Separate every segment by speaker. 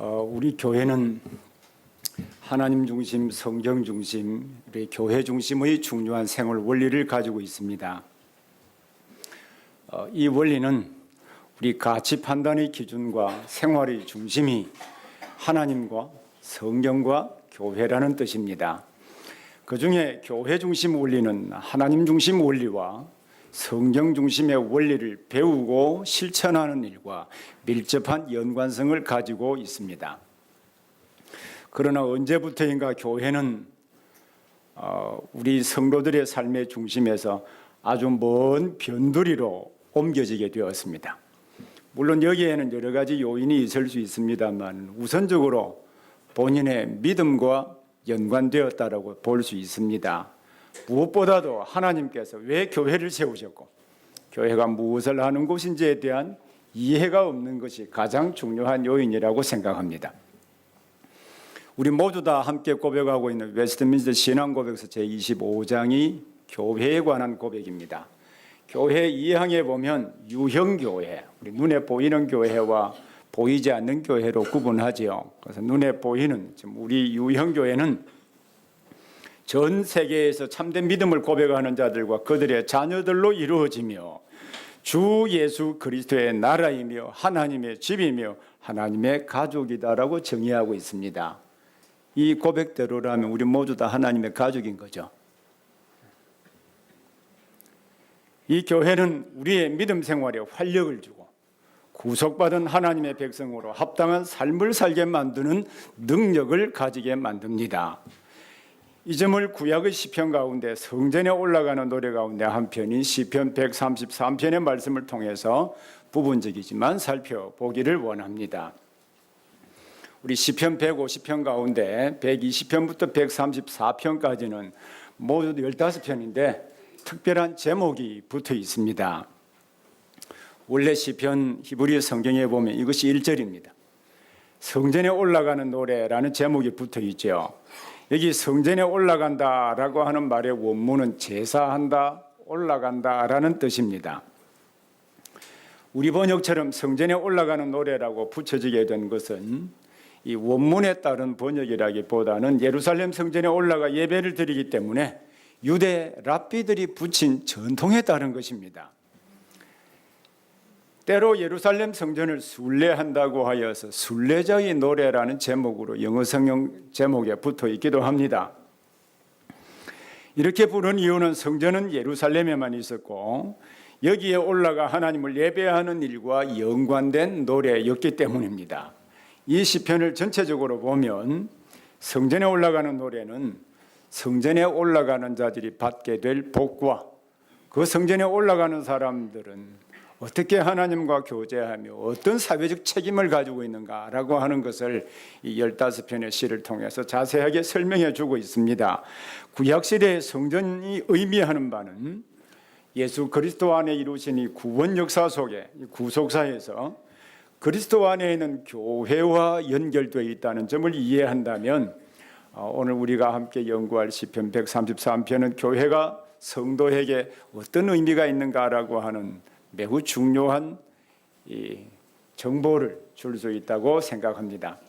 Speaker 1: 우리 교회는 하나님 중심, 성경 중심, 우리 교회 중심의 중요한 생활 원리를 가지고 있습니다. 이 원리는 우리 가치 판단의 기준과 생활의 중심이 하나님과 성경과 교회라는 뜻입니다. 그중에 교회 중심 원리는 하나님 중심 원리와 성경 중심의 원리를 배우고 실천하는 일과 밀접한 연관성을 가지고 있습니다. 그러나 언제부터인가 교회는 우리 성도들의 삶의 중심에서 아주 먼 변두리로 옮겨지게 되었습니다. 물론 여기에는 여러 가지 요인이 있을 수 있습니다만 우선적으로 본인의 믿음과 연관되었다라고 볼 수 있습니다. 무엇보다도 하나님께서 왜 교회를 세우셨고 교회가 무엇을 하는 곳인지에 대한 이해가 없는 것이 가장 중요한 요인이라고 생각합니다. 우리 모두 다 함께 고백하고 있는 웨스트민스터 신앙고백서 제25장이 교회에 관한 고백입니다. 교회 2항에 보면 유형교회, 우리 눈에 보이는 교회와 보이지 않는 교회로 구분하지요. 그래서 눈에 보이는 지금 우리 유형교회는 전 세계에서 참된 믿음을 고백하는 자들과 그들의 자녀들로 이루어지며 주 예수 그리스도의 나라이며 하나님의 집이며 하나님의 가족이다라고 정의하고 있습니다. 이 고백대로라면 우리 모두 다 하나님의 가족인 거죠. 이 교회는 우리의 믿음 생활에 활력을 주고 구속받은 하나님의 백성으로 합당한 삶을 살게 만드는 능력을 가지게 만듭니다. 이 점을 구약의 시편 가운데 성전에 올라가는 노래 가운데 한 편인 시편 133편의 말씀을 통해서 부분적이지만 살펴보기를 원합니다. 우리 시편 150편 가운데 120편부터 134편까지는 모두 15편인데 특별한 제목이 붙어 있습니다. 원래 시편 히브리 성경에 보면 이것이 1절입니다. 성전에 올라가는 노래라는 제목이 붙어 있죠. 여기 성전에 올라간다라고 하는 말의 원문은 제사한다, 올라간다라는 뜻입니다. 우리 번역처럼 성전에 올라가는 노래라고 붙여지게 된 것은 이 원문에 따른 번역이라기보다는 예루살렘 성전에 올라가 예배를 드리기 때문에 유대 랍비들이 붙인 전통에 따른 것입니다. 때로 예루살렘 성전을 순례한다고 하여서 순례자의 노래라는 제목으로 영어 성경 제목에 붙어 있기도 합니다. 이렇게 부른 이유는 성전은 예루살렘에만 있었고 여기에 올라가 하나님을 예배하는 일과 연관된 노래였기 때문입니다. 이 시편을 전체적으로 보면 성전에 올라가는 노래는 성전에 올라가는 자들이 받게 될 복과 그 성전에 올라가는 사람들은 어떻게 하나님과 교제하며 어떤 사회적 책임을 가지고 있는가라고 하는 것을 이 15편의 시를 통해서 자세하게 설명해 주고 있습니다. 구약시대의 성전이 의미하는 바는 예수 그리스도 안에 이루신 이 구원 역사 속에 구속사에서 그리스도 안에 있는 교회와 연결되어 있다는 점을 이해한다면 오늘 우리가 함께 연구할 시편 133편은 교회가 성도에게 어떤 의미가 있는가라고 하는 매우 중요한 정보를 줄 수 있다고 생각합니다.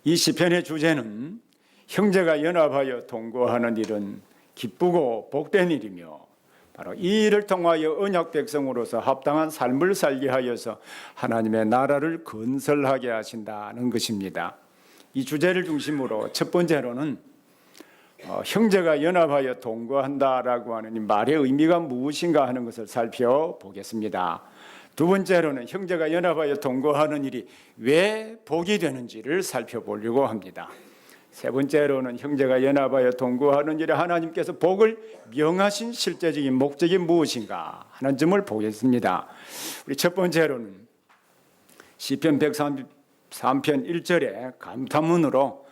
Speaker 1: 이 시편의 주제는 형제가 연합하여 동거하는 일은 기쁘고 복된 일이며 바로 이 일을 통하여 언약 백성으로서 합당한 삶을 살게 하여서 하나님의 나라를 건설하게 하신다는 것입니다. 이 주제를 중심으로 첫 번째로는 형제가 연합하여 동거한다라고 하는 이 말의 의미가 무엇인가 하는 것을 살펴보겠습니다. 두 번째로는 형제가 연합하여 동거하는 일이 왜 복이 되는지를 살펴보려고 합니다. 세 번째로는 형제가 연합하여 동거하는 일에 하나님께서 복을 명하신 실제적인 목적이 무엇인가 하는 점을 보겠습니다. 우리 첫 번째로는 시편 133편 1절에 감탄문으로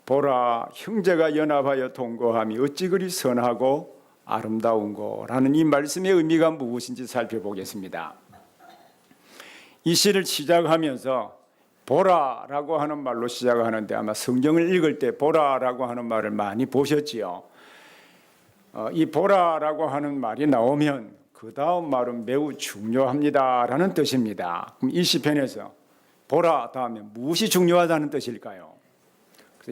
Speaker 1: 보라 형제가 연합하여 동거함이 어찌 그리 선하고 아름다운고라는 이 말씀의 의미가 무엇인지 살펴보겠습니다. 이 시를 시작하면서 보라라고 하는 말로 시작하는데 아마 성경을 읽을 때 보라라고 하는 말을 많이 보셨지요. 이 보라라고 하는 말이 나오면 그 다음 말은 매우 중요합니다라는 뜻입니다. 그럼 이 시편에서 보라 다음에 무엇이 중요하다는 뜻일까요?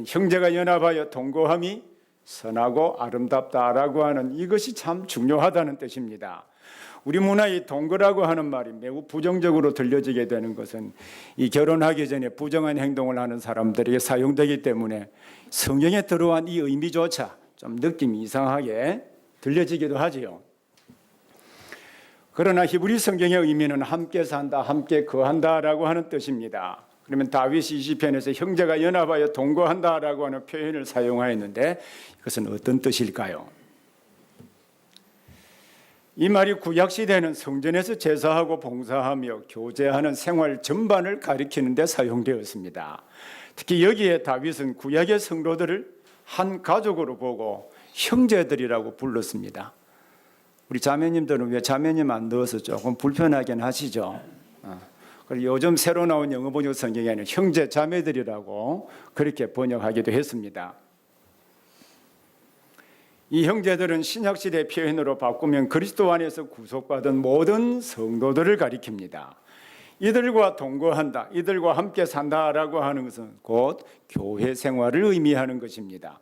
Speaker 1: 형제가 연합하여 동거함이 선하고 아름답다라고 하는 이것이 참 중요하다는 뜻입니다. 우리 문화의 동거라고 하는 말이 매우 부정적으로 들려지게 되는 것은 이 결혼하기 전에 부정한 행동을 하는 사람들에게 사용되기 때문에 성경에 들어간 이 의미조차 좀 느낌이 이상하게 들려지기도 하지요. 그러나 히브리 성경의 의미는 함께 산다, 함께 거한다라고 하는 뜻입니다. 그러면 다윗이 시편에서 형제가 연합하여 동거한다라고 하는 표현을 사용하였는데 이것은 어떤 뜻일까요? 이 말이 구약시대는 성전에서 제사하고 봉사하며 교제하는 생활 전반을 가리키는 데 사용되었습니다. 특히 여기에 다윗은 구약의 성도들을 한 가족으로 보고 형제들이라고 불렀습니다. 우리 자매님들은 왜 자매님 안 넣어서 조금 불편하긴 하시죠? 그리고 요즘 새로 나온 영어 번역 성경에는 형제 자매들이라고 그렇게 번역하기도 했습니다. 이 형제들은 신약시대 표현으로 바꾸면 그리스도 안에서 구속받은 모든 성도들을 가리킵니다. 이들과 동거한다, 이들과 함께 산다라고 하는 것은 곧 교회 생활을 의미하는 것입니다.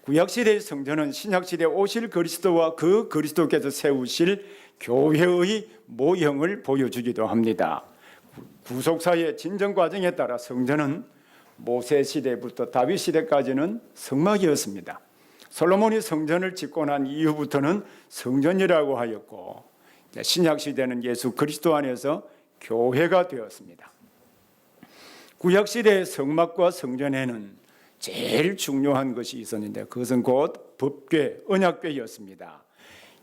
Speaker 1: 구약시대의 성전은 신약시대에 오실 그리스도와 그 그리스도께서 세우실 교회의 모형을 보여주기도 합니다. 구속사의 진정 과정에 따라 성전은 모세 시대부터 다윗 시대까지는 성막이었습니다. 솔로몬이 성전을 짓고 난 이후부터는 성전이라고 하였고 신약 시대는 예수 그리스도 안에서 교회가 되었습니다. 구약 시대의 성막과 성전에는 제일 중요한 것이 있었는데 그것은 곧 법궤, 언약궤였습니다.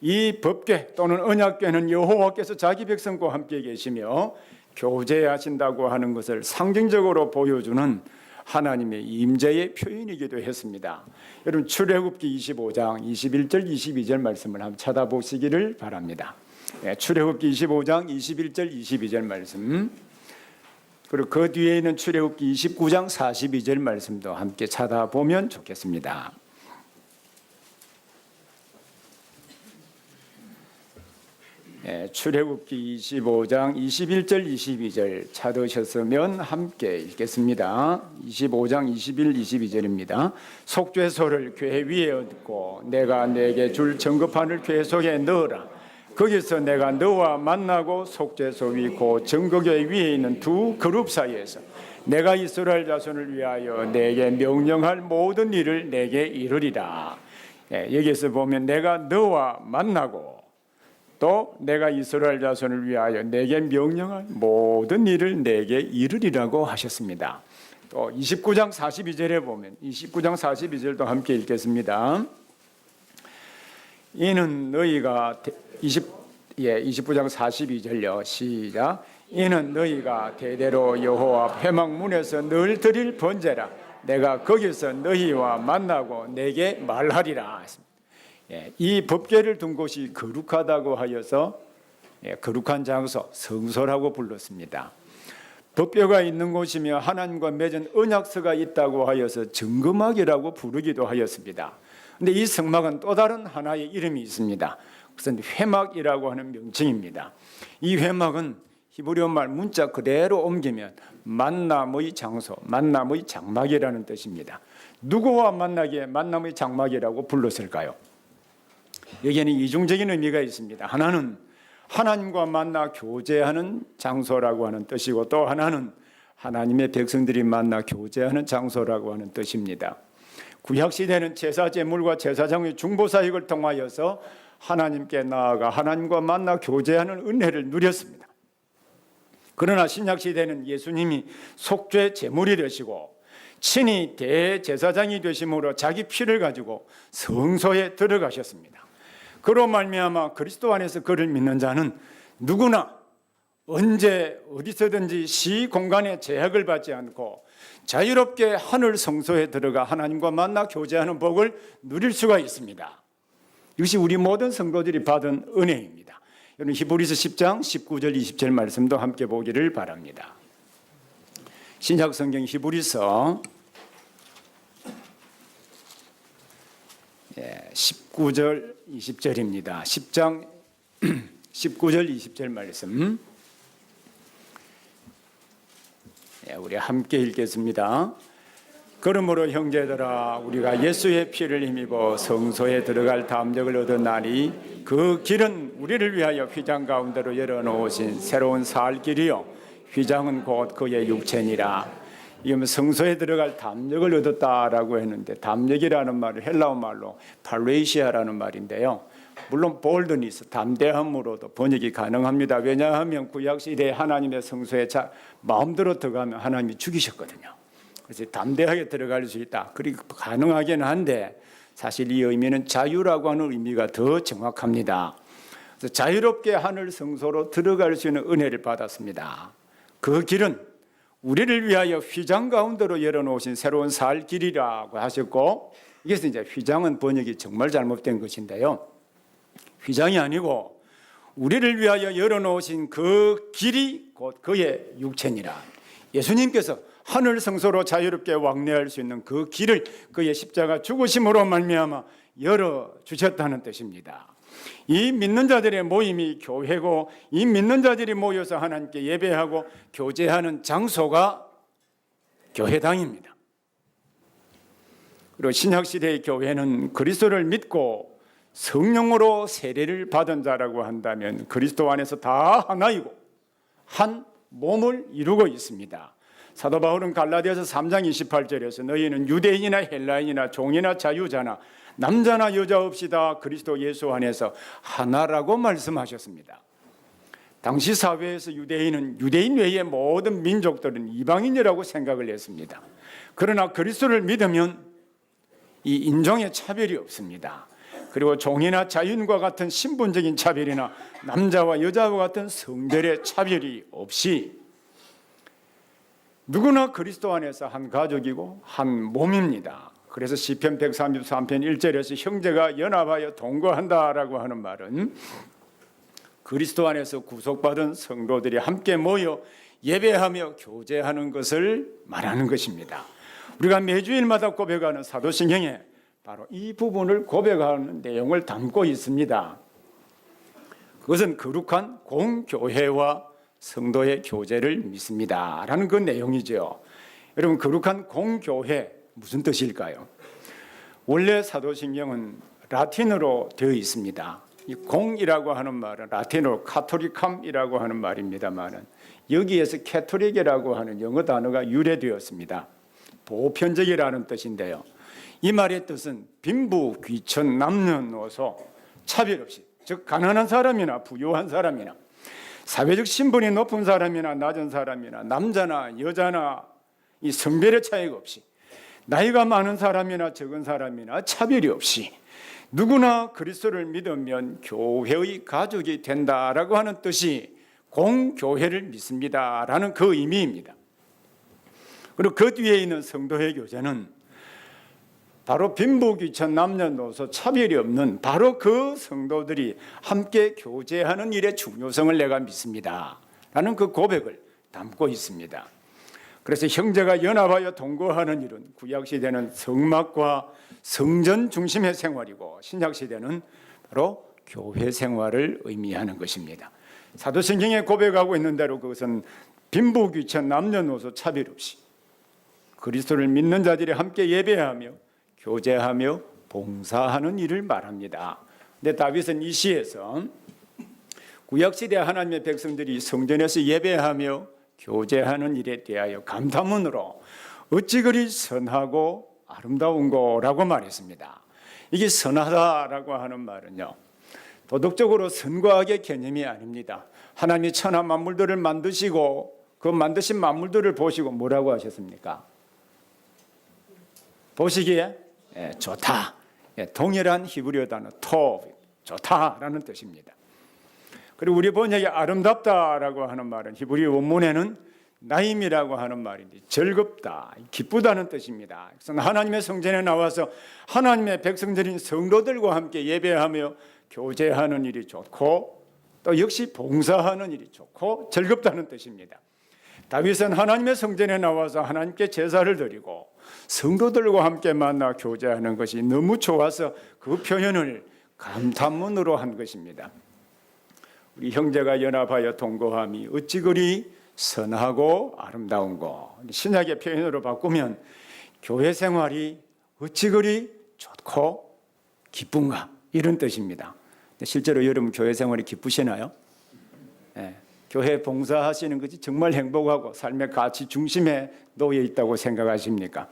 Speaker 1: 이 법궤 또는 언약궤는 여호와께서 자기 백성과 함께 계시며 교제하신다고 하는 것을 상징적으로 보여주는 하나님의 임재의 표현이기도 했습니다. 여러분 출애굽기 25장 21절 22절 말씀을 한번 찾아보시기를 바랍니다. 출애굽기 25장 21절 22절 말씀, 그리고 그 뒤에 있는 출애굽기 29장 42절 말씀도 함께 찾아보면 좋겠습니다. 출애굽기 25장 21절 22절 찾으셨으면 함께 읽겠습니다. 25장 21, 22절입니다. 속죄소를 궤 위에 얹고 내가 내게 줄 증거판을 궤 속에 넣으라. 거기서 내가 너와 만나고 속죄소 위 곧 증거궤 위에 있는 두 그룹 사이에서 내가 이스라엘 자손을 위하여 내게 명령할 모든 일을 내게 이르리라. 여기서 보면 내가 너와 만나고 또 내가 이스라엘 자손을 위하여 내게 명령할 모든 일을 내게 이르리라고 하셨습니다. 또 29장 42절에 보면 29장 42절도 함께 읽겠습니다. 이는 너희가 29장 42절요. 시작. 이는 너희가 대대로 여호와 회막문에서 늘 드릴 번제라. 내가 거기서 너희와 만나고 내게 말하리라. 이 법궤를 둔 곳이 거룩하다고 하여서 거룩한 장소, 성소라고 불렀습니다. 법궤가 있는 곳이며 하나님과 맺은 언약서가 있다고 하여서 증거막이라고 부르기도 하였습니다. 그런데 이 성막은 또 다른 하나의 이름이 있습니다. 그것은 회막이라고 하는 명칭입니다. 이 회막은 히브리어 말 문자 그대로 옮기면 만남의 장소, 만남의 장막이라는 뜻입니다. 누구와 만나기에 만남의 장막이라고 불렀을까요? 여기에는 이중적인 의미가 있습니다. 하나는 하나님과 만나 교제하는 장소라고 하는 뜻이고 또 하나는 하나님의 백성들이 만나 교제하는 장소라고 하는 뜻입니다. 구약시대는 제사 제물과 제사장의 중보사역을 통하여서 하나님께 나아가 하나님과 만나 교제하는 은혜를 누렸습니다. 그러나 신약시대는 예수님이 속죄 제물이 되시고 친히 대제사장이 되심으로 자기 피를 가지고 성소에 들어가셨습니다. 그로 말미암아 그리스도 안에서 그를 믿는 자는 누구나 언제 어디서든지 시 공간의 제약을 받지 않고 자유롭게 하늘 성소에 들어가 하나님과 만나 교제하는 복을 누릴 수가 있습니다. 이것이 우리 모든 성도들이 받은 은혜입니다. 여러분 히브리서 10장 19절 20절 말씀도 함께 보기를 바랍니다. 신약 성경 히브리서 19절 20절입니다. 10장 19절 20절 말씀 우리 함께 읽겠습니다. 그러므로 형제들아 우리가 예수의 피를 힘입어 성소에 들어갈 담력을 얻었나니 그 길은 우리를 위하여 휘장 가운데로 열어놓으신 새로운 살 길이요 휘장은 곧 그의 육체니라. 이건 성소에 들어갈 담력을 얻었다라고 했는데 담력이라는 말은 헬라어 말로 팔레이시아라는 말인데요. 물론 볼드니스, 담대함으로도 번역이 가능합니다. 왜냐하면 구약시대에 하나님의 성소에 마음대로 들어가면 하나님이 죽이셨거든요. 그래서 담대하게 들어갈 수 있다. 그리고 가능하긴 한데 사실 이 의미는 자유라고 하는 의미가 더 정확합니다. 그래서 자유롭게 하늘 성소로 들어갈 수 있는 은혜를 받았습니다. 그 길은 우리를 위하여 휘장 가운데로 열어놓으신 새로운 살 길이라고 하셨고, 이것은 이제 휘장은 번역이 정말 잘못된 것인데요. 휘장이 아니고 우리를 위하여 열어놓으신 그 길이 곧 그의 육체니라. 예수님께서 하늘 성소로 자유롭게 왕래할 수 있는 그 길을 그의 십자가 죽으심으로 말미암아 열어주셨다는 뜻입니다. 이 믿는 자들의 모임이 교회고 이 믿는 자들이 모여서 하나님께 예배하고 교제하는 장소가 교회당입니다. 그리고 신약시대의 교회는 그리스도를 믿고 성령으로 세례를 받은 자라고 한다면 그리스도 안에서 다 하나이고 한 몸을 이루고 있습니다. 사도 바울은 갈라디아서 3장 28절에서 너희는 유대인이나 헬라인이나 종이나 자유자나 남자나 여자 없이 다 그리스도 예수 안에서 하나라고 말씀하셨습니다. 당시 사회에서 유대인은 유대인 외의 모든 민족들은 이방인이라고 생각을 했습니다. 그러나 그리스도를 믿으면 이 인종의 차별이 없습니다. 그리고 종이나 자유인과 같은 신분적인 차별이나 남자와 여자와 같은 성별의 차별이 없이 누구나 그리스도 안에서 한 가족이고 한 몸입니다. 그래서 시편 133편 1절에서 형제가 연합하여 동거한다라고 하는 말은 그리스도 안에서 구속받은 성도들이 함께 모여 예배하며 교제하는 것을 말하는 것입니다. 우리가 매주일마다 고백하는 사도신경에 바로 이 부분을 고백하는 내용을 담고 있습니다. 그것은 거룩한 공교회와 성도의 교제를 믿습니다 라는 그 내용이죠. 여러분, 거룩한 공교회 무슨 뜻일까요? 원래 사도신경은 라틴어로 되어 있습니다. 이 공이라고 하는 말은 라틴어로 카톨리캄이라고 하는 말입니다만은 여기에서 캐토릭이라고 하는 영어 단어가 유래되었습니다. 보편적이라는 뜻인데요. 이 말의 뜻은 빈부, 귀천, 남녀노소 차별 없이, 즉 가난한 사람이나 부유한 사람이나 사회적 신분이 높은 사람이나 낮은 사람이나 남자나 여자나 이 성별의 차이가 없이 나이가 많은 사람이나 적은 사람이나 차별이 없이 누구나 그리스도를 믿으면 교회의 가족이 된다라고 하는 뜻이 공교회를 믿습니다라는 그 의미입니다. 그리고 그 뒤에 있는 성도의 교제는 바로 빈부귀천 남녀노소 차별이 없는 바로 그 성도들이 함께 교제하는 일의 중요성을 내가 믿습니다 라는 그 고백을 담고 있습니다. 그래서 형제가 연합하여 동거하는 일은 구약시대는 성막과 성전 중심의 생활이고 신약시대는 바로 교회 생활을 의미하는 것입니다. 사도신경에 고백하고 있는 대로 그것은 빈부귀천 남녀노소 차별 없이 그리스도를 믿는 자들이 함께 예배하며 교제하며 봉사하는 일을 말합니다. 근데 다윗은 이 시에서 구약시대 하나님의 백성들이 성전에서 예배하며 교제하는 일에 대하여 감탄문으로 어찌 그리 선하고 아름다운 거라고 말했습니다. 이게 선하다라고 하는 말은요, 도덕적으로 선과 악의 개념이 아닙니다. 하나님이 천하 만물들을 만드시고 그 만드신 만물들을 보시고 뭐라고 하셨습니까? 보시기에 좋다. 동일한 히브리어 단어 토브, 좋다라는 뜻입니다. 그리고 우리 번역에 아름답다라고 하는 말은 히브리 원문에는 나임이라고 하는 말인데 즐겁다, 기쁘다는 뜻입니다. 그래서 하나님의 성전에 나와서 하나님의 백성들인 성도들과 함께 예배하며 교제하는 일이 좋고 또 역시 봉사하는 일이 좋고 즐겁다는 뜻입니다. 다윗은 하나님의 성전에 나와서 하나님께 제사를 드리고 성도들과 함께 만나 교제하는 것이 너무 좋아서 그 표현을 감탄문으로 한 것입니다. 우리 형제가 연합하여 동거함이 어찌 그리 선하고 아름다운 것. 신약의 표현으로 바꾸면 교회 생활이 어찌 그리 좋고 기쁜가 이런 뜻입니다. 실제로 여러분 교회 생활이 기쁘시나요? 네. 교회 봉사하시는 것이 정말 행복하고 삶의 가치 중심에 놓여 있다고 생각하십니까?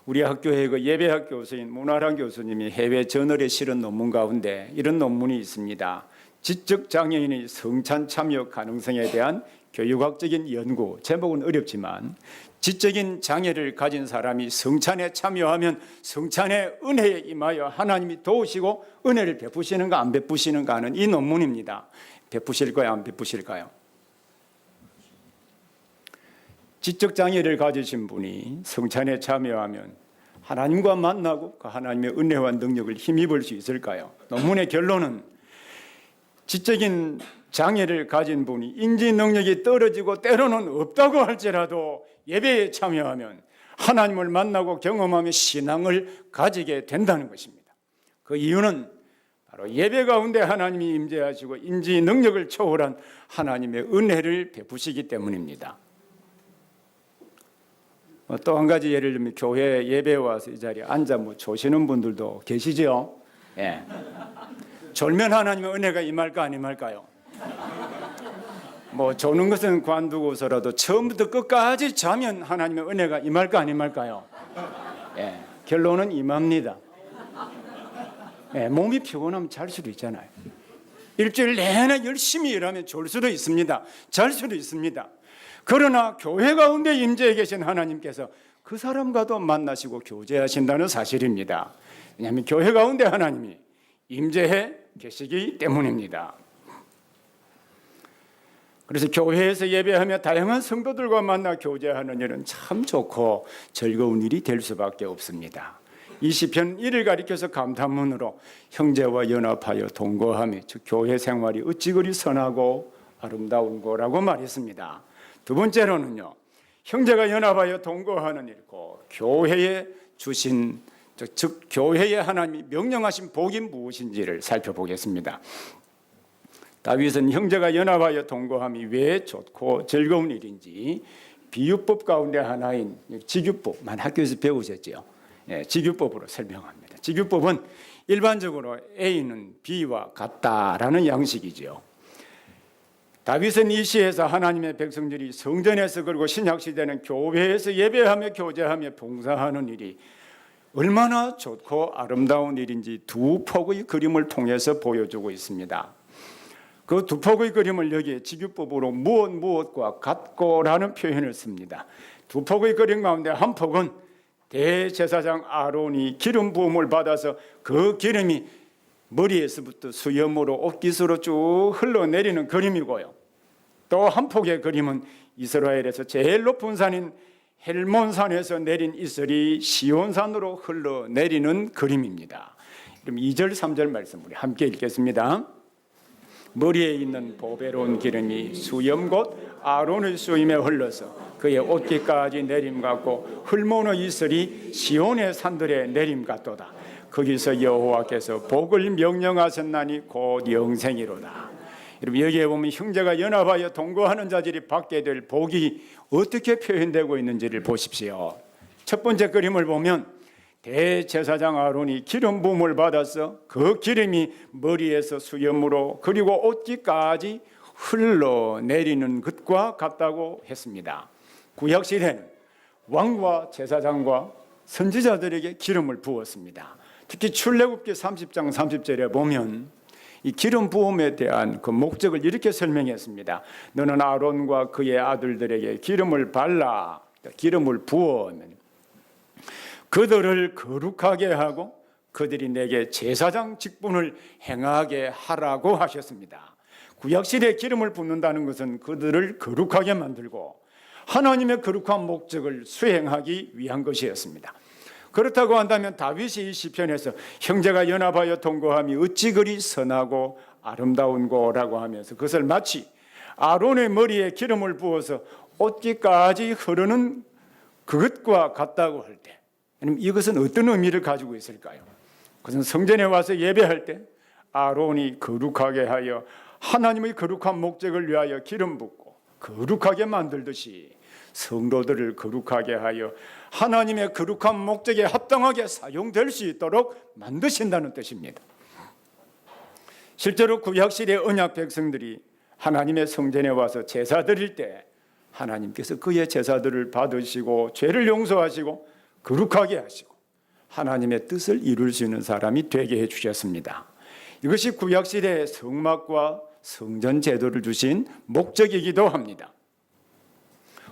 Speaker 1: 우리 학교의 그 예배학 교수인 문화란 교수님이 해외 저널에 실은 논문 가운데 이런 논문이 있습니다. 지적 장애인의 성찬 참여 가능성에 대한 교육학적인 연구. 제목은 어렵지만 지적인 장애를 가진 사람이 성찬에 참여하면 성찬의 은혜에 임하여 하나님이 도우시고 은혜를 베푸시는가 안 베푸시는가 하는 이 논문입니다. 베푸실까요 안 베푸실까요? 지적 장애를 가지신 분이 성찬에 참여하면 하나님과 만나고 그 하나님의 은혜와 능력을 힘입을 수 있을까요? 논문의 결론은 지적인 장애를 가진 분이 인지 능력이 떨어지고 때로는 없다고 할지라도 예배에 참여하면 하나님을 만나고 경험하며 신앙을 가지게 된다는 것입니다. 그 이유는 바로 예배 가운데 하나님이 임재하시고 인지 능력을 초월한 하나님의 은혜를 베푸시기 때문입니다. 또 한 가지 예를 들면 교회 예배에 와서 이 자리에 앉아 조시는 분들도 계시죠? 예. 졸면 하나님의 은혜가 임할까 안 임할까요? 조는 것은 관두고서라도 처음부터 끝까지 자면 하나님의 은혜가 임할까 안 임할까요? 예. 결론은 임합니다. 예. 몸이 피곤하면 잘 수도 있잖아요. 일주일 내내 열심히 일하면 졸 수도 있습니다. 잘 수도 있습니다. 그러나 교회 가운데 임재해 계신 하나님께서 그 사람과도 만나시고 교제하신다는 사실입니다. 왜냐하면 교회 가운데 하나님이 임재해 계시기 때문입니다. 그래서 교회에서 예배하며 다양한 성도들과 만나 교제하는 일은 참 좋고 즐거운 일이 될 수밖에 없습니다. 이 시편 1을 가리켜서 감탄문으로 형제와 연합하여 동거하며 즉 교회 생활이 어찌 그리 선하고 아름다운 거라고 말했습니다. 두 번째로는요, 형제가 연합하여 동거하는 일고 교회에 주신 즉 교회에 하나님이 명령하신 복이 무엇인지를 살펴보겠습니다. 다윗은 형제가 연합하여 동거함이 왜 좋고 즐거운 일인지 비유법 가운데 하나인 직유법만 학교에서 배우셨죠. 예, 직유법으로 설명합니다. 직유법은 일반적으로 A는 B와 같다라는 양식이죠. 다윗은 이 시에서 하나님의 백성들이 성전에서 그리고 신약시대는 교회에서 예배하며 교제하며 봉사하는 일이 얼마나 좋고 아름다운 일인지 두 폭의 그림을 통해서 보여주고 있습니다. 그 두 폭의 그림을 여기에 직유법으로 무엇과 같고라는 표현을 씁니다. 두 폭의 그림 가운데 한 폭은 대제사장 아론이 기름 부음을 받아서 그 기름이 머리에서부터 수염으로 옷깃으로 쭉 흘러내리는 그림이고요. 또 한 폭의 그림은 이스라엘에서 제일 높은 산인 헬몬산에서 내린 이슬이 시온산으로 흘러내리는 그림입니다. 그럼 2절 3절 말씀 우리 함께 읽겠습니다. 머리에 있는 보배로운 기름이 수염 곧 아론의 수임에 흘러서 그의 옷깃까지 내림 같고 hul몬의 이슬이 시온의 산들에 내림 같도다. 거기서 여호와께서 복을 명령하셨나니 곧 영생이로다. 여러분 여기에 보면 형제가 연합하여 동거하는 자들이 받게 될 복이 어떻게 표현되고 있는지를 보십시오. 첫 번째 그림을 보면 대제사장 아론이 기름 부음을 받아서 그 기름이 머리에서 수염으로 그리고 옷깃까지 흘러내리는 것과 같다고 했습니다. 구약시대는 왕과 제사장과 선지자들에게 기름을 부었습니다. 특히 출애굽기 30장 30절에 보면 이 기름 부음에 대한 그 목적을 이렇게 설명했습니다. 너는 아론과 그의 아들들에게 기름을 발라 기름을 부어면 그들을 거룩하게 하고 그들이 내게 제사장 직분을 행하게 하라고 하셨습니다. 구약시대에 기름을 붓는다는 것은 그들을 거룩하게 만들고 하나님의 거룩한 목적을 수행하기 위한 것이었습니다. 그렇다고 한다면 다윗이 이 시편에서 형제가 연합하여 동거함이 어찌 그리 선하고 아름다운 거라고 하면서 그것을 마치 아론의 머리에 기름을 부어서 옷깃까지 흐르는 그것과 같다고 할 때 이것은 어떤 의미를 가지고 있을까요? 그것은 성전에 와서 예배할 때 아론이 거룩하게 하여 하나님의 거룩한 목적을 위하여 기름 붓고 거룩하게 만들듯이 성도들을 거룩하게 하여 하나님의 거룩한 목적에 합당하게 사용될 수 있도록 만드신다는 뜻입니다. 실제로 구약시대 언약 백성들이 하나님의 성전에 와서 제사 드릴 때 하나님께서 그의 제사들을 받으시고 죄를 용서하시고 거룩하게 하시고 하나님의 뜻을 이룰 수 있는 사람이 되게 해주셨습니다. 이것이 구약시대의 성막과 성전 제도를 주신 목적이기도 합니다.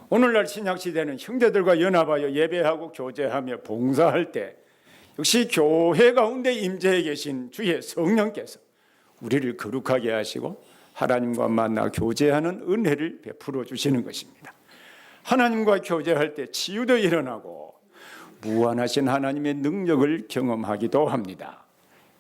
Speaker 1: 오늘날 신약시대는 형제들과 연합하여 예배하고 교제하며 봉사할 때 역시 교회 가운데 임재해 계신 주의 성령께서 우리를 거룩하게 하시고 하나님과 만나 교제하는 은혜를 베풀어 주시는 것입니다. 하나님과 교제할 때 치유도 일어나고 무한하신 하나님의 능력을 경험하기도 합니다.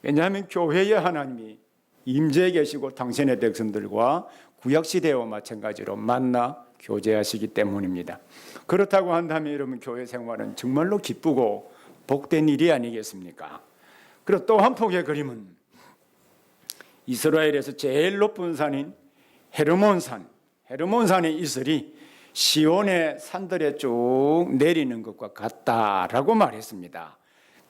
Speaker 1: 왜냐하면 교회의 하나님이 임재해 계시고 당신의 백성들과 구약시대와 마찬가지로 만나 교제하시기 때문입니다. 그렇다고 한다면 여러분 교회 생활은 정말로 기쁘고 복된 일이 아니겠습니까? 그리고 또 한 폭의 그림은 이스라엘에서 제일 높은 산인 헤르몬산의 이슬이 시온의 산들에 쭉 내리는 것과 같다라고 말했습니다.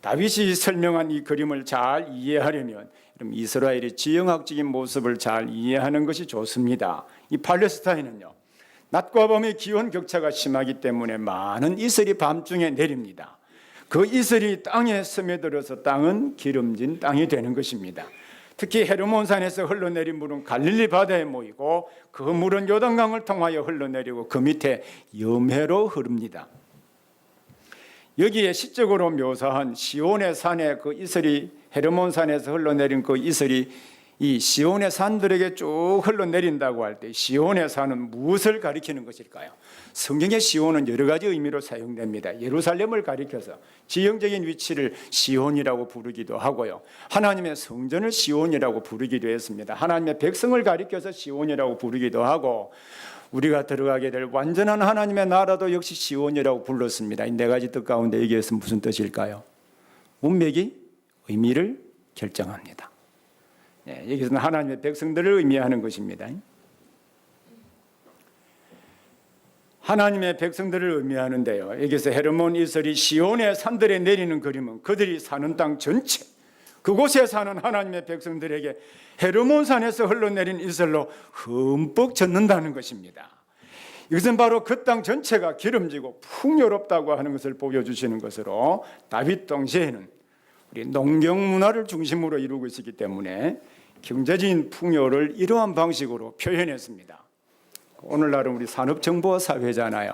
Speaker 1: 다윗이 설명한 이 그림을 잘 이해하려면 이스라엘의 지형학적인 모습을 잘 이해하는 것이 좋습니다. 이 팔레스타인은요, 낮과 밤의 기온 격차가 심하기 때문에 많은 이슬이 밤중에 내립니다. 그 이슬이 땅에 스며들어서 땅은 기름진 땅이 되는 것입니다. 특히 헤르몬산에서 흘러내린 물은 갈릴리 바다에 모이고 그 물은 요단강을 통하여 흘러내리고 그 밑에 염해로 흐릅니다. 여기에 시적으로 묘사한 시온의 산의 그 이슬이 헤르몬산에서 흘러내린 그 이슬이 이 시온의 산들에게 쭉 흘러내린다고 할 때 시온의 산은 무엇을 가리키는 것일까요? 성경의 시온은 여러 가지 의미로 사용됩니다. 예루살렘을 가리켜서 지형적인 위치를 시온이라고 부르기도 하고요. 하나님의 성전을 시온이라고 부르기도 했습니다. 하나님의 백성을 가리켜서 시온이라고 부르기도 하고 우리가 들어가게 될 완전한 하나님의 나라도 역시 시온이라고 불렀습니다. 이 네 가지 뜻 가운데 여기에서 무슨 뜻일까요? 문맥이 의미를 결정합니다. 여기서는 하나님의 백성들을 의미하는 것입니다. 하나님의 백성들을 의미하는데요, 여기서 헤르몬 이슬이 시온의 산들에 내리는 그림은 그들이 사는 땅 전체, 그곳에 사는 하나님의 백성들에게 헤르몬산에서 흘러내린 이슬로 흠뻑 젖는다는 것입니다. 이것은 바로 그 땅 전체가 기름지고 풍요롭다고 하는 것을 보여주시는 것으로 다윗 당시에는 우리 농경 문화를 중심으로 이루고 있었기 때문에 경제적인 풍요를 이러한 방식으로 표현했습니다. 오늘날은 우리 산업정보 사회잖아요.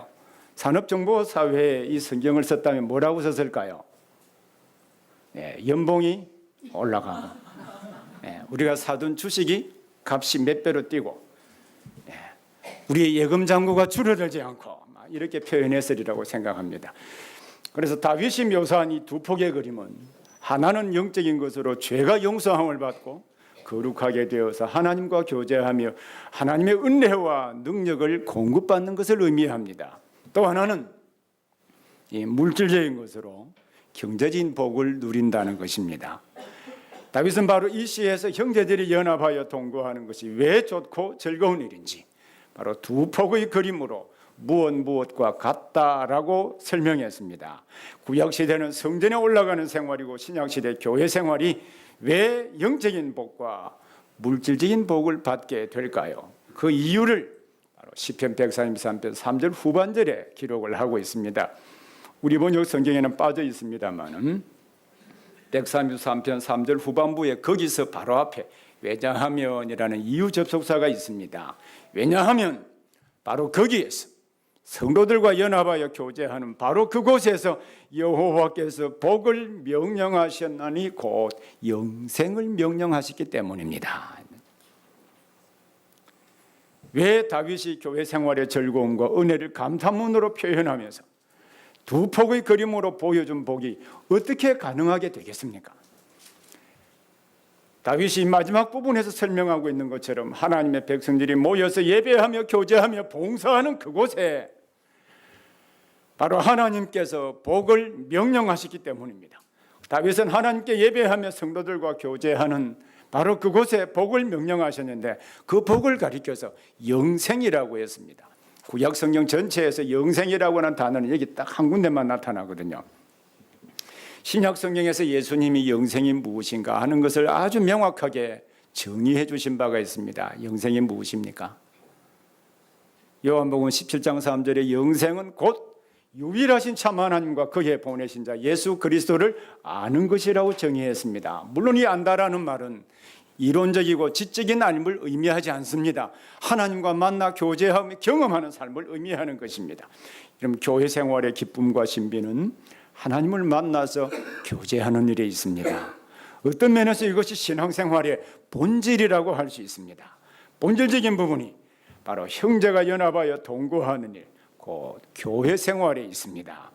Speaker 1: 산업정보 사회에 이 성경을 썼다면 뭐라고 썼을까요? 연봉이 올라가고 우리가 사둔 주식이 값이 몇 배로 뛰고 우리의 예금 잔고가 줄어들지 않고 이렇게 표현했으리라고 생각합니다. 그래서 다윗이 묘사한 이 두 폭의 그림은 하나는 영적인 것으로 죄가 용서함을 받고 거룩하게 되어서 하나님과 교제하며 하나님의 은혜와 능력을 공급받는 것을 의미합니다. 또 하나는 이 물질적인 것으로 경제적인 복을 누린다는 것입니다. 다윗은 바로 이 시에서 형제들이 연합하여 동거하는 것이 왜 좋고 즐거운 일인지 바로 두 폭의 그림으로 무엇과 같다라고 설명했습니다. 구약시대는 성전에 올라가는 생활이고 신약시대 교회 생활이 왜 영적인 복과 물질적인 복을 받게 될까요? 그 이유를 바로 시편 133편 3절 후반절에 기록을 하고 있습니다. 우리 번역 성경에는 빠져 있습니다만 133편 3절 후반부에 거기서 바로 앞에 왜냐하면이라는 이유 접속사가 있습니다. 왜냐하면 바로 거기에서 성도들과 연합하여 교제하는 바로 그곳에서 여호와께서 복을 명령하셨나니 곧 영생을 명령하셨기 때문입니다. 왜 다윗이 교회 생활의 즐거움과 은혜를 감탄문으로 표현하면서 두 폭의 그림으로 보여준 복이 어떻게 가능하게 되겠습니까? 다윗이 마지막 부분에서 설명하고 있는 것처럼 하나님의 백성들이 모여서 예배하며 교제하며 봉사하는 그곳에 바로 하나님께서 복을 명령하시기 때문입니다. 다윗은 하나님께 예배하며 성도들과 교제하는 바로 그곳에 복을 명령하셨는데 그 복을 가리켜서 영생이라고 했습니다. 구약 성경 전체에서 영생이라고 하는 단어는 여기 딱 한 군데만 나타나거든요. 신약 성경에서 예수님이 영생이 무엇인가 하는 것을 아주 명확하게 정의해 주신 바가 있습니다. 영생이 무엇입니까? 요한복음 17장 3절에 영생은 곧 유일하신 참 하나님과 그의 보내신 자 예수 그리스도를 아는 것이라고 정의했습니다. 물론 이 안다라는 말은 이론적이고 지적인 아님을 의미하지 않습니다. 하나님과 만나 교제하며 경험하는 삶을 의미하는 것입니다. 그럼 교회 생활의 기쁨과 신비는 하나님을 만나서 교제하는 일에 있습니다. 어떤 면에서 이것이 신앙생활의 본질이라고 할 수 있습니다. 본질적인 부분이 바로 형제가 연합하여 동거하는 일, 곧 교회 생활에 있습니다.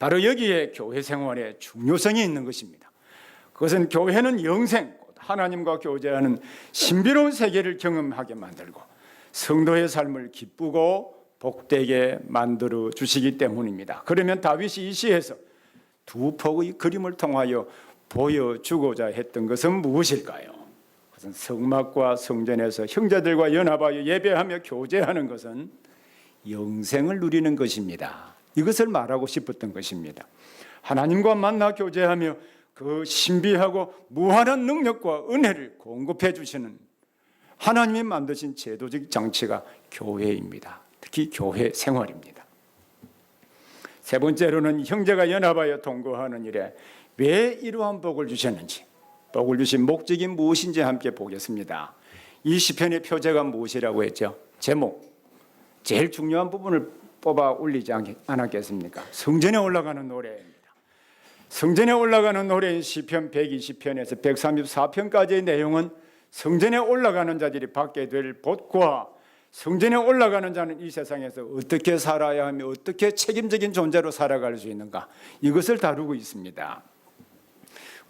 Speaker 1: 바로 여기에 교회 생활의 중요성이 있는 것입니다. 그것은 교회는 영생, 하나님과 교제하는 신비로운 세계를 경험하게 만들고 성도의 삶을 기쁘고 복되게 만들어 주시기 때문입니다. 그러면 다윗이 이 시에서 두 폭의 그림을 통하여 보여주고자 했던 것은 무엇일까요? 그것은 성막과 성전에서 형제들과 연합하여 예배하며 교제하는 것은 영생을 누리는 것입니다. 이것을 말하고 싶었던 것입니다. 하나님과 만나 교제하며 그 신비하고 무한한 능력과 은혜를 공급해 주시는 하나님이 만드신 제도적 장치가 교회입니다. 특히 교회 생활입니다. 세 번째로는 형제가 연합하여 동거하는 일에 왜 이러한 복을 주셨는지, 복을 주신 목적이 무엇인지 함께 보겠습니다. 이 시편의 표제가 무엇이라고 했죠? 제목, 제일 중요한 부분을 뽑아 올리지 않았겠습니까? 성전에 올라가는 노래입니다. 성전에 올라가는 노래인 시편 120편에서 134편까지의 내용은 성전에 올라가는 자들이 받게 될 복과 성전에 올라가는 자는 이 세상에서 어떻게 살아야 하며 어떻게 책임적인 존재로 살아갈 수 있는가, 이것을 다루고 있습니다.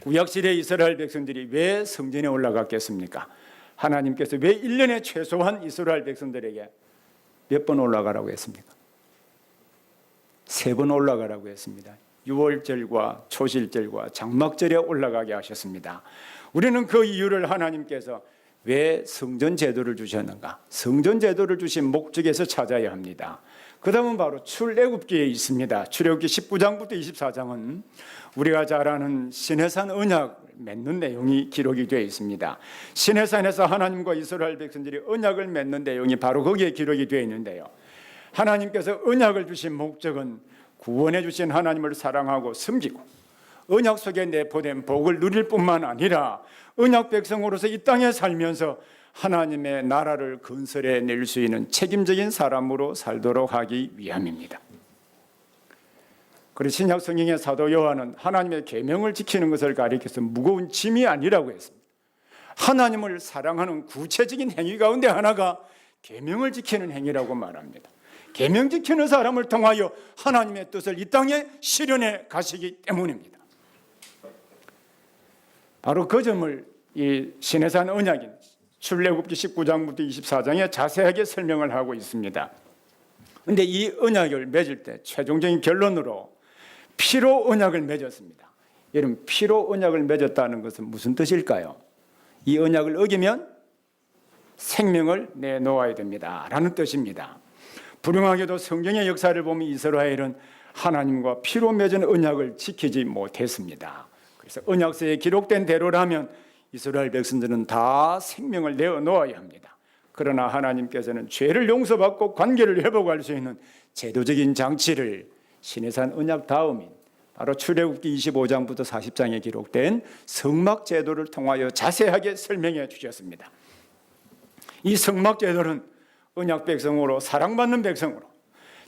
Speaker 1: 구약시대 이스라엘 백성들이 왜 성전에 올라갔겠습니까? 하나님께서 왜 1년에 최소한 이스라엘 백성들에게 몇 번 올라가라고 했습니까? 3번 올라가라고 했습니다. 유월절과 초실절과 장막절에 올라가게 하셨습니다. 우리는 그 이유를 하나님께서 왜 성전 제도를 주셨는가, 성전 제도를 주신 목적에서 찾아야 합니다. 그 다음은 바로 출애굽기에 있습니다. 출애굽기 19장부터 24장은 우리가 잘 아는 시내산 언약 맺는 내용이 기록이 되어 있습니다. 시내산에서 하나님과 이스라엘 백성들이 언약을 맺는 내용이 바로 거기에 기록이 되어 있는데요. 하나님께서 언약을 주신 목적은 구원해 주신 하나님을 사랑하고 섬기고 언약 속에 내포된 복을 누릴 뿐만 아니라 언약 백성으로서 이 땅에 살면서 하나님의 나라를 건설해 낼 수 있는 책임적인 사람으로 살도록 하기 위함입니다. 그리고 신약 성경의 사도 요한은 하나님의 계명을 지키는 것을 가리켜서 무거운 짐이 아니라고 했습니다. 하나님을 사랑하는 구체적인 행위 가운데 하나가 계명을 지키는 행위라고 말합니다. 계명 지키는 사람을 통하여 하나님의 뜻을 이 땅에 실현해 가시기 때문입니다. 바로 그 점을 이 시내산 언약인 출애굽기 19장부터 24장에 자세하게 설명을 하고 있습니다. 그런데 이 언약을 맺을 때 최종적인 결론으로 피로 언약을 맺었습니다. 여러분, 피로 언약을 맺었다는 것은 무슨 뜻일까요? 이 언약을 어기면 생명을 내놓아야 됩니다 라는 뜻입니다. 불행하게도 성경의 역사를 보면 이스라엘은 하나님과 피로 맺은 언약을 지키지 못했습니다. 그래서 언약서에 기록된 대로라면 이스라엘 백성들은 다 생명을 내어놓아야 합니다. 그러나 하나님께서는 죄를 용서받고 관계를 회복할 수 있는 제도적인 장치를 시내산 언약 다음인 바로 출애굽기 25장부터 40장에 기록된 성막 제도를 통하여 자세하게 설명해 주셨습니다. 이 성막 제도는 언약 백성으로 사랑받는 백성으로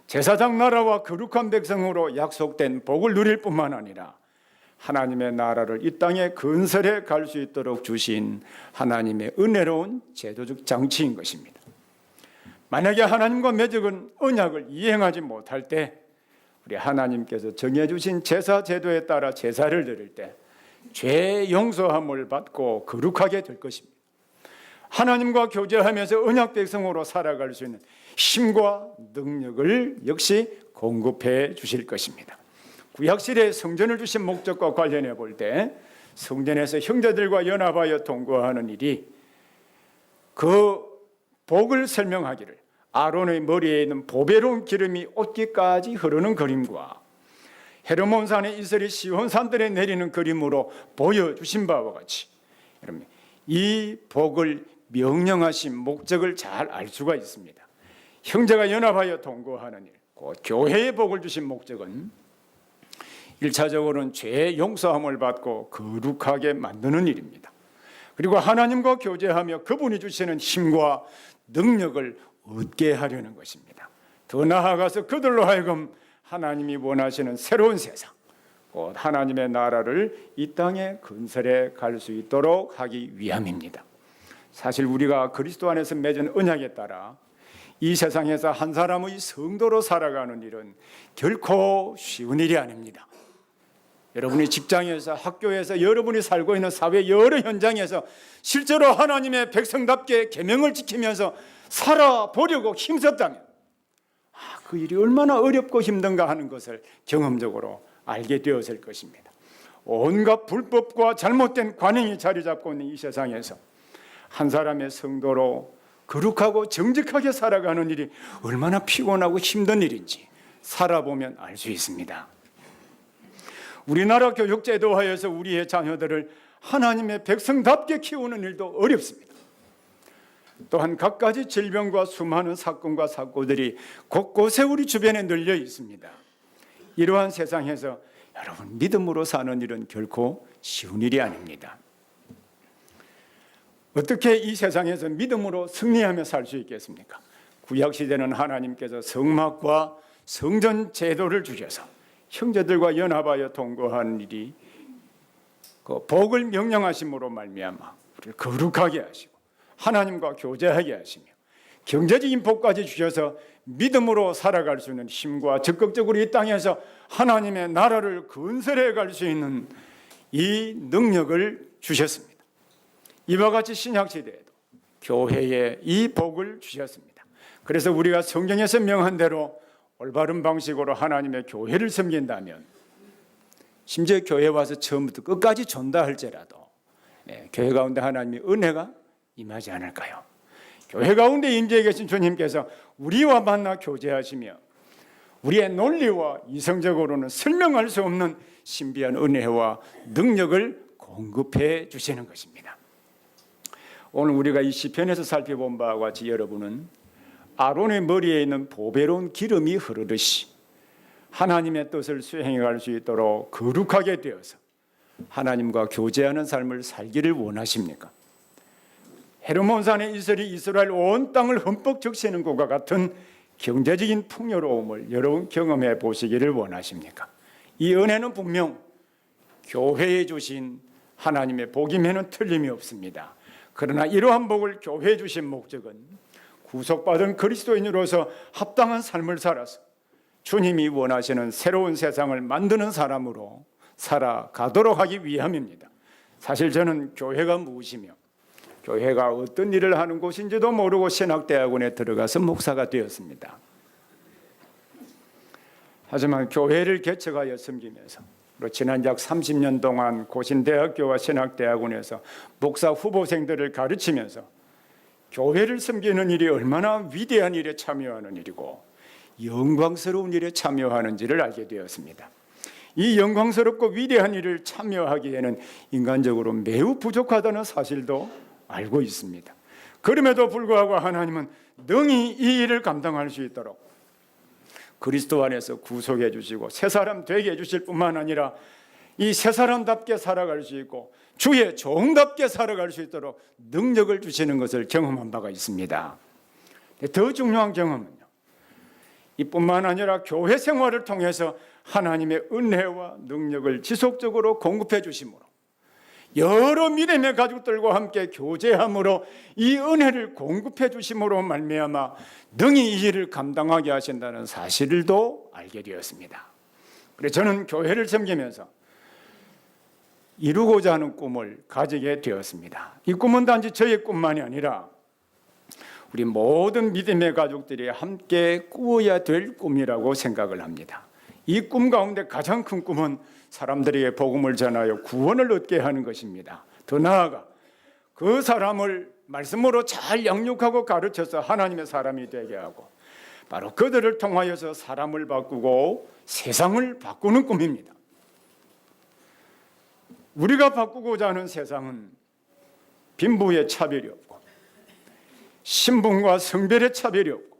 Speaker 1: 제사장 나라와 거룩한 백성으로 약속된 복을 누릴 뿐만 아니라 하나님의 나라를 이 땅에 건설해 갈 수 있도록 주신 하나님의 은혜로운 제도적 장치인 것입니다. 만약에 하나님과 맺은 언약을 이행하지 못할 때 우리 하나님께서 정해주신 제사 제도에 따라 제사를 드릴 때 죄 용서함을 받고 거룩하게 될 것입니다. 하나님과 교제하면서 언약 백성으로 살아갈 수 있는 힘과 능력을 역시 공급해 주실 것입니다. 구약시대에 성전을 주신 목적과 관련해 볼 때 성전에서 형제들과 연합하여 동거하는 일이 그 복을 설명하기를 아론의 머리에 있는 보배로운 기름이 옷깃까지 흐르는 그림과 헤르몬산의 이슬이 시온산들에 내리는 그림으로 보여주신 바와 같이 여러분, 이 복을 명령하신 목적을 잘 알 수가 있습니다. 형제가 연합하여 동거하는 일, 곧 교회의 복을 주신 목적은 1차적으로는 죄의 용서함을 받고 거룩하게 만드는 일입니다. 그리고 하나님과 교제하며 그분이 주시는 힘과 능력을 얻게 하려는 것입니다. 더 나아가서 그들로 하여금 하나님이 원하시는 새로운 세상, 곧 하나님의 나라를 이 땅에 건설해 갈 수 있도록 하기 위함입니다. 사실 우리가 그리스도 안에서 맺은 언약에 따라 이 세상에서 한 사람의 성도로 살아가는 일은 결코 쉬운 일이 아닙니다. 여러분이 직장에서, 학교에서, 여러분이 살고 있는 사회 여러 현장에서 실제로 하나님의 백성답게 계명을 지키면서 살아보려고 힘썼다면 그 일이 얼마나 어렵고 힘든가 하는 것을 경험적으로 알게 되었을 것입니다. 온갖 불법과 잘못된 관행이 자리 잡고 있는 이 세상에서 한 사람의 성도로 거룩하고 정직하게 살아가는 일이 얼마나 피곤하고 힘든 일인지 살아보면 알 수 있습니다. 우리나라 교육제도 하에서 우리의 자녀들을 하나님의 백성답게 키우는 일도 어렵습니다. 또한 갖가지 질병과 수많은 사건과 사고들이 곳곳에 우리 주변에 널려 있습니다. 이러한 세상에서 여러분, 믿음으로 사는 일은 결코 쉬운 일이 아닙니다. 어떻게 이 세상에서 믿음으로 승리하며 살 수 있겠습니까? 구약시대는 하나님께서 성막과 성전 제도를 주셔서 형제들과 연합하여 동거하는 일이 그 복을 명령하심으로 말미암아 우리를 거룩하게 하시고 하나님과 교제하게 하시며 경제적인 복까지 주셔서 믿음으로 살아갈 수 있는 힘과 적극적으로 이 땅에서 하나님의 나라를 건설해 갈 수 있는 이 능력을 주셨습니다. 이와 같이 신약시대에도 교회에 이 복을 주셨습니다. 그래서 우리가 성경에서 명한 대로 올바른 방식으로 하나님의 교회를 섬긴다면 심지어 교회 와서 처음부터 끝까지 전다할지라도 교회 가운데 하나님의 은혜가 임하지 않을까요? 교회 가운데 임재해 계신 주님께서 우리와 만나 교제하시며 우리의 논리와 이성적으로는 설명할 수 없는 신비한 은혜와 능력을 공급해 주시는 것입니다. 오늘 우리가 이 시편에서 살펴본 바와 같이 여러분은 아론의 머리에 있는 보배로운 기름이 흐르듯이 하나님의 뜻을 수행해 갈 수 있도록 거룩하게 되어서 하나님과 교제하는 삶을 살기를 원하십니까? 헤르몬산의 이슬이 이스라엘 온 땅을 흠뻑 적시는 것과 같은 경제적인 풍요로움을 여러분 경험해 보시기를 원하십니까? 이 은혜는 분명 교회에 주신 하나님의 복임에는 틀림이 없습니다. 그러나 이러한 복을 교회에 주신 목적은 구속받은 그리스도인으로서 합당한 삶을 살아서 주님이 원하시는 새로운 세상을 만드는 사람으로 살아가도록 하기 위함입니다. 사실 저는 교회가 무엇이며 교회가 어떤 일을 하는 곳인지도 모르고 신학대학원에 들어가서 목사가 되었습니다. 하지만 교회를 개척하여 섬기면서 지난 약 30년 동안 고신대학교와 신학대학원에서 목사 후보생들을 가르치면서 교회를 섬기는 일이 얼마나 위대한 일에 참여하는 일이고 영광스러운 일에 참여하는지를 알게 되었습니다. 이 영광스럽고 위대한 일을 참여하기에는 인간적으로 매우 부족하다는 사실도 알고 있습니다. 그럼에도 불구하고 하나님은 능히 이 일을 감당할 수 있도록 그리스도 안에서 구속해 주시고 새 사람 되게 해주실 뿐만 아니라 이 새 사람답게 살아갈 수 있고 주의 종답게 살아갈 수 있도록 능력을 주시는 것을 경험한 바가 있습니다. 더 중요한 경험은요, 이뿐만 아니라 교회 생활을 통해서 하나님의 은혜와 능력을 지속적으로 공급해 주심으로 여러 믿음의 가족들과 함께 교제함으로 이 은혜를 공급해 주심으로 말미암아 능히 이 일을 감당하게 하신다는 사실도 알게 되었습니다. 그래서 저는 교회를 섬기면서 이루고자 하는 꿈을 가지게 되었습니다. 이 꿈은 단지 저의 꿈만이 아니라 우리 모든 믿음의 가족들이 함께 꾸어야 될 꿈이라고 생각을 합니다. 이 꿈 가운데 가장 큰 꿈은 사람들에게 복음을 전하여 구원을 얻게 하는 것입니다. 더 나아가 그 사람을 말씀으로 잘 양육하고 가르쳐서 하나님의 사람이 되게 하고 바로 그들을 통하여서 사람을 바꾸고 세상을 바꾸는 꿈입니다. 우리가 바꾸고자 하는 세상은 빈부의 차별이 없고 신분과 성별의 차별이 없고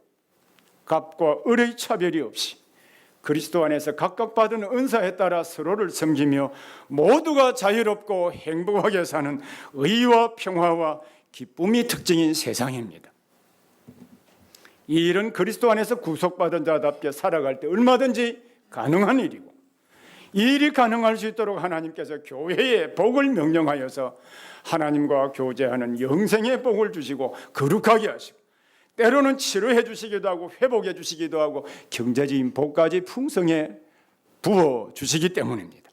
Speaker 1: 갑과 을의 차별이 없이 그리스도 안에서 각각 받은 은사에 따라 서로를 섬기며 모두가 자유롭고 행복하게 사는 의와 평화와 기쁨이 특징인 세상입니다. 이 일은 그리스도 안에서 구속받은 자답게 살아갈 때 얼마든지 가능한 일이고 이 일이 가능할 수 있도록 하나님께서 교회에 복을 명령하여서 하나님과 교제하는 영생의 복을 주시고 거룩하게 하시고 때로는 치료해 주시기도 하고 회복해 주시기도 하고 경제적인 복까지 풍성해 부어 주시기 때문입니다.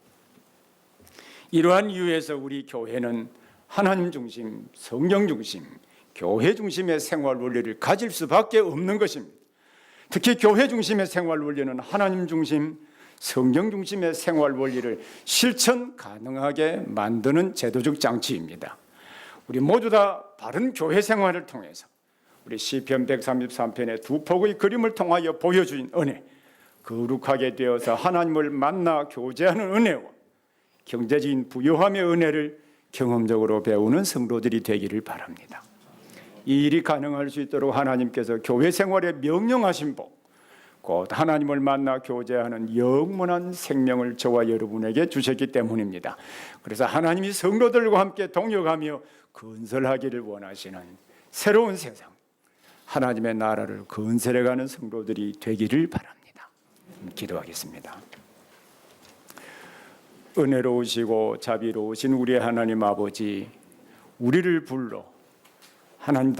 Speaker 1: 이러한 이유에서 우리 교회는 하나님 중심, 성경 중심, 교회 중심의 생활 원리를 가질 수밖에 없는 것입니다. 특히 교회 중심의 생활 원리는 하나님 중심, 성경 중심의 생활 원리를 실천 가능하게 만드는 제도적 장치입니다. 우리 모두 다 바른 교회 생활을 통해서 우리 시편 133편의 두 폭의 그림을 통하여 보여주신 은혜, 거룩하게 되어서 하나님을 만나 교제하는 은혜와 경제적인 부유함의 은혜를 경험적으로 배우는 성도들이 되기를 바랍니다. 이 일이 가능할 수 있도록 하나님께서 교회 생활에 명령하신 복, 곧 하나님을 만나 교제하는 영원한 생명을 저와 여러분에게 주셨기 때문입니다. 그래서 하나님이 성도들과 함께 동역하며 건설하기를 원하시는 새로운 세상, 하나님의 나라를 건설해가는 성도들이 되기를 바랍니다. 기도하겠습니다. 은혜로우시고 자비로우신 우리 하나님 아버지, 우리를 불러 하나님